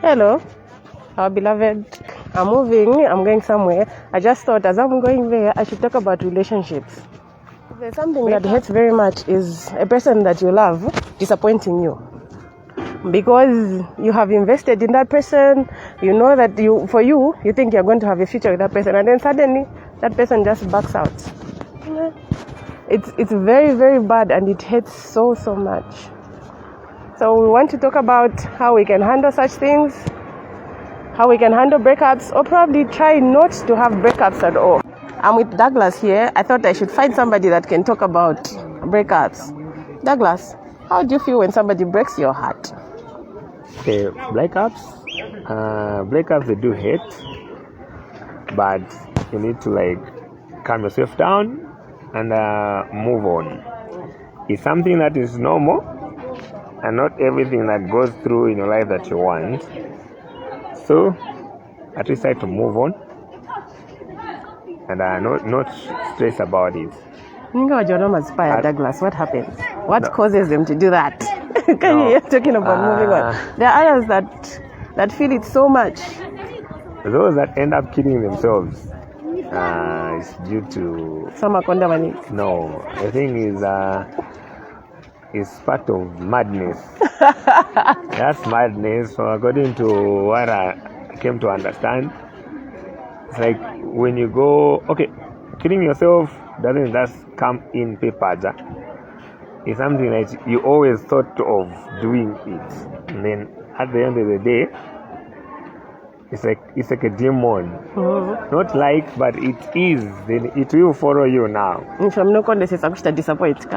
Hello, our beloved. I'm moving, I'm going somewhere. I just thought as I'm going there, I should talk about relationships. There's something that hurts very much is a person that you love disappointing you. Because you have invested in that person, you know that you think you're going to have a future with that person, and then suddenly that person just backs out. It's very, very bad, and it hurts so much. So we want to talk about how we can handle such things, how we can handle breakups, or probably try not to have breakups at all. I'm with Douglas here. I thought I should find somebody that can talk about breakups. Douglas, how do you feel when somebody breaks your heart? Okay, breakups, they do hate, but you need to calm yourself down and move on. It's something that is normal, and not everything that goes through in your life that you want. So at least try to move on and not stress about it. Douglas, what happens? What causes them to do that? You're talking about moving on. There are others that feel it so much. Those that end up killing themselves is due to no. The thing is part of madness. That's madness. So according to what I came to understand, it's like when you go, killing yourself doesn't just come in paper. It's something that you always thought of doing it, and then at the end of the day, it's like a demon. Not but it is. Then it will follow you now. From no context, I'm disappointed.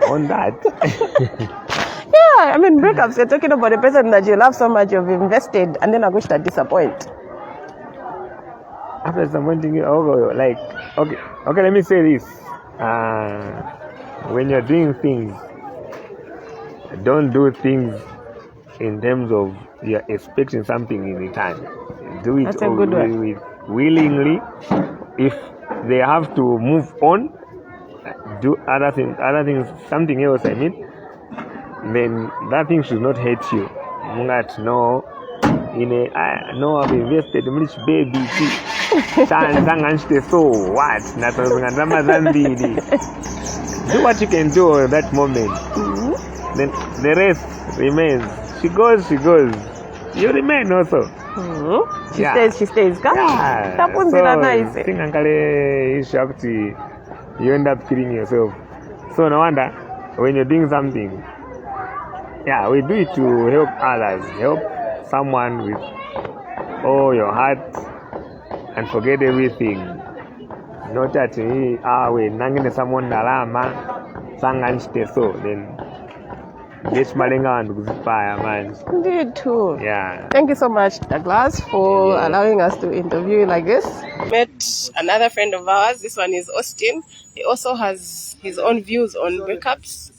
On that. Yeah, I mean breakups. You're talking about a person that you love so much, you've invested, and then I'm going to disappoint. After disappointing you, okay, let me say this. When you're doing things, don't do things in terms of you're expecting something in return. Do it willingly. If they have to move on, do other things, something else, then that thing should not hate you. No, I've invested in rich baby. So what? Do what you can do at that moment. Then the rest remains. She goes. You remain also. She stays. Yeah. So, you end up killing yourself. So no wonder when you're doing something, we do it to help others, help someone with all your heart and forget everything. Not that we're nanging someone so then get malenga and goodbye, man. Indeed too. Yeah. Thank you so much, Douglas, for allowing us to interview you like this. Met another friend of ours. This one is Austin. He also has his own views on breakups,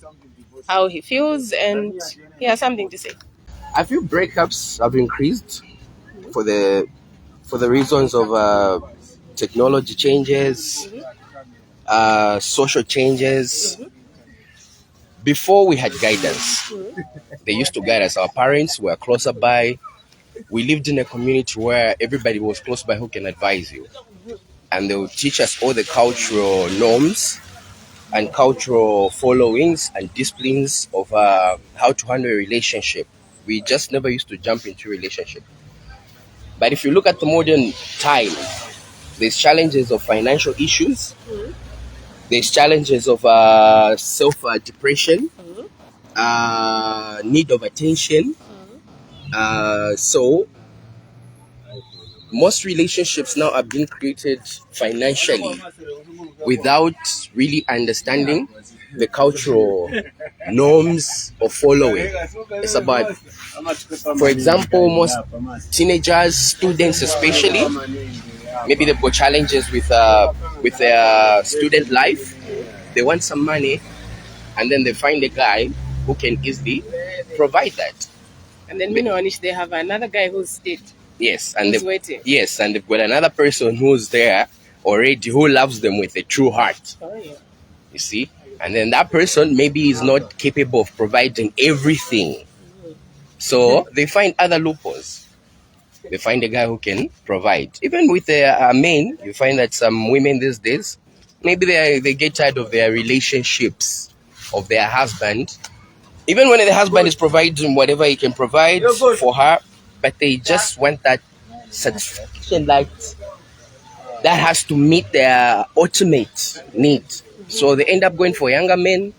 how he feels, and he has something to say. I feel breakups have increased for the reasons of technology changes, social changes. Before we had guidance, they used to guide us. Our parents were closer by. We lived in a community where everybody was close by who can advise you. And they would teach us all the cultural norms and cultural followings and disciplines of how to handle a relationship. We just never used to jump into a relationship. But if you look at the modern time, there's challenges of financial issues. There's challenges of self-depression, need of attention. So most relationships now are being created financially without really understanding the cultural norms of following. It's about, for example, most teenagers, students especially, maybe they've got challenges with their student life. They want some money, and then they find a guy who can easily provide that. And then meanwhile, they have another guy who's stayed. Yes, and waiting. Yes, and they've got another person who's there already who loves them with a true heart. Oh, yeah. You see? And then that person maybe is not capable of providing everything. So they find other loopholes. They find a guy who can provide. Even with their men, you find that some women these days, maybe they get tired of their relationships, of their husband. Even when the husband is providing whatever he can provide for her, but they just want that satisfaction that has to meet their ultimate need. So they end up going for younger men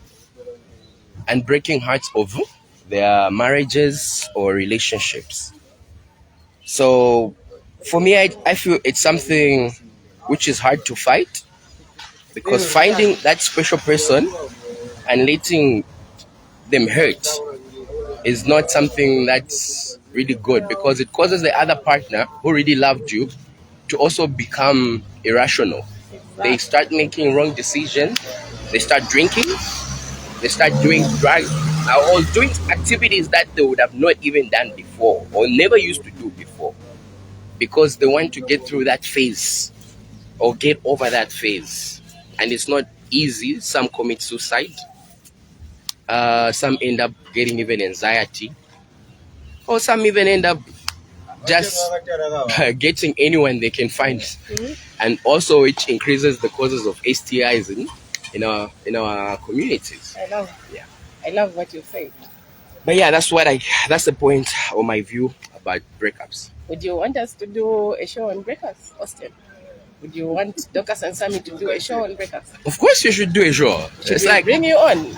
and breaking hearts over their marriages or relationships. So for me, I feel it's something which is hard to fight, because finding that special person and letting them hurt is not something that's really good, because it causes the other partner who really loved you to also become irrational. They start making wrong decisions, they start drinking, they start doing drugs, or doing activities that they would have not even done before or never used to do before, because they want to get through that phase or get over that phase. And it's not easy. Some commit suicide, some end up getting even anxiety, or some even end up just getting anyone they can find. And also it increases the causes of STIs in our communities. I love what you said. But yeah, that's the point of my view about breakups. Would you want us to do a show on breakups, Austin? Would you want Dorcas and Sammy to do a show on breakups? Of course you should do a show. Should we bring you on?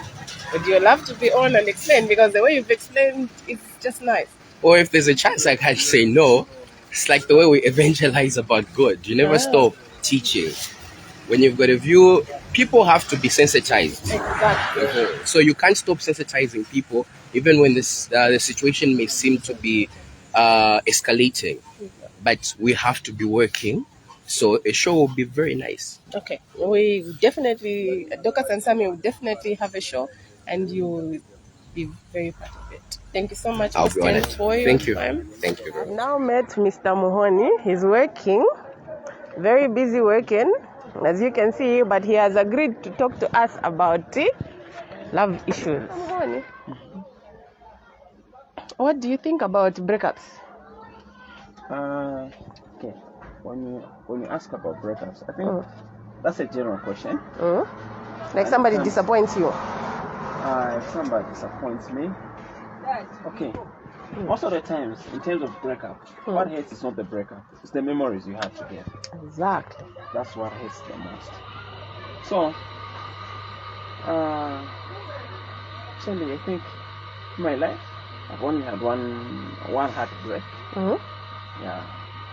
Would you love to be on and explain? Because the way you've explained, it's just nice. Or if there's a chance I can't say no, it's like the way we evangelize about God. You never stop teaching. When you've got a view, people have to be sensitized. Exactly. So you can't stop sensitizing people, even when the situation may seem to be escalating. But we have to be working. So a show will be very nice. Okay. We definitely, Dorcas and Sammy will definitely have a show, and you will be very part of it. Thank you so much, I'll be honored. for your Thank you. time. Thank you. I've now met Mr. Mohoni. He's working, very busy working, as you can see, but he has agreed to talk to us about love issues. Mohoni, what do you think about breakups? Okay. When you ask about breakups, I think that's a general question. Like somebody disappoints you. If somebody disappoints me, okay. Most of the times, in terms of breakup, what hurts is not the breakup; it's the memories you have together. Exactly. That's what hurts the most. So, actually, I think in my life, I've only had one heartbreak. Yeah.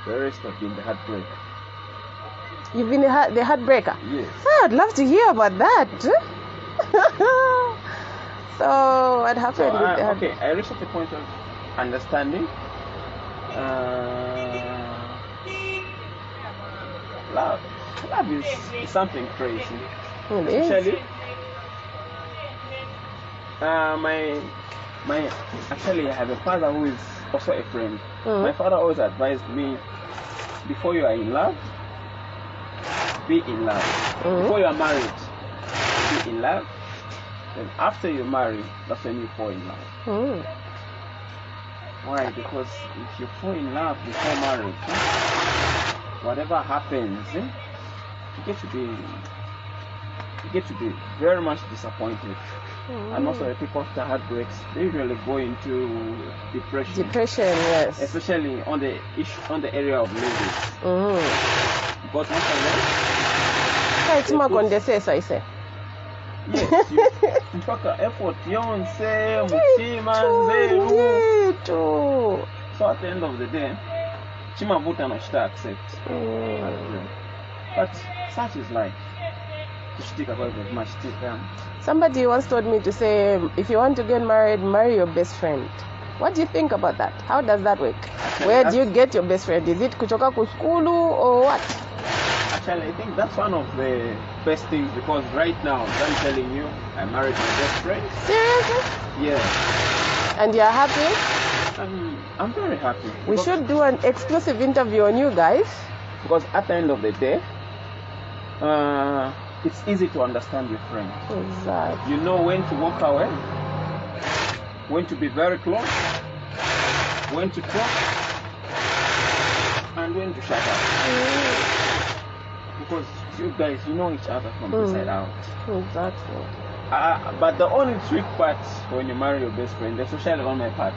The rest have been the heartbreak. You've been the heartbreaker? Yes. Oh, I'd love to hear about that. So, what happened with that? Okay, I reached the point of understanding. Love is something crazy. Especially, actually, I have a father who is also a friend. My father always advised me, before you are in love, be in love. Before you are married, be in love. Then after you marry, that's when you fall in love. Why? Because if you fall in love before marriage, whatever happens, you get to be very much disappointed. And most of the people after heartbreaks, they usually go into depression. Depression, yes. Especially on the area of ladies. Because most of them, yes, mpaka effort yonse mutima nzelu. So at the end of the day, chimavuta no shita accept. But such is life. Somebody once told me to say, if you want to get married, marry your best friend. What do you think about that? How does that work? Where do you get your best friend? Is it kuchoka kuskulu or what? Actually, I think that's one of the best things, because right now, as I'm telling you, I married my best friend. Seriously? Yeah. And you're happy? I'm very happy. We should do an exclusive interview on you guys. Because at the end of the day, it's easy to understand your friend. Exactly. You know when to walk away, when to be very close, when to talk and when to shut up. Because you guys, you know each other from inside out. Exactly. But the only trick part when you marry your best friend, especially on my part,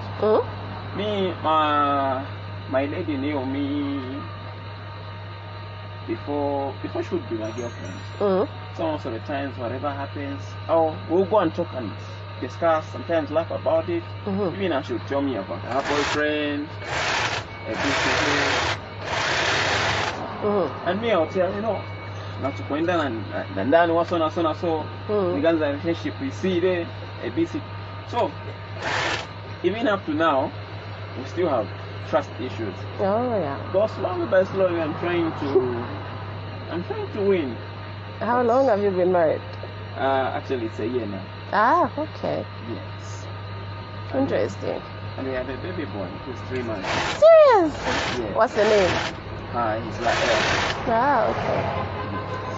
me, my lady knew me before she would be my girlfriend. So most of the times, whatever happens, we'll go and talk and discuss, sometimes laugh about it. Even now she would tell me about her boyfriend, a and me, I would tell not to point down and then what's on so because the relationship we see there, a basic. So even up to now, we still have trust issues. Oh yeah. But slowly by slowly, I'm trying to win. How long have you been married? Actually, it's a year now. Okay. Yes. Interesting. And we have a baby boy who's 3 months. Serious? Yes. What's the name? He's like okay.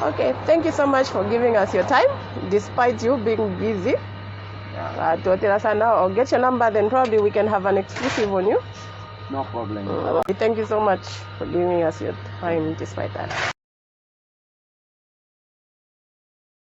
Okay, thank you so much for giving us your time, despite you being busy. I'll get your number, then probably we can have an exclusive on you. No problem. Thank you so much for giving us your time despite that.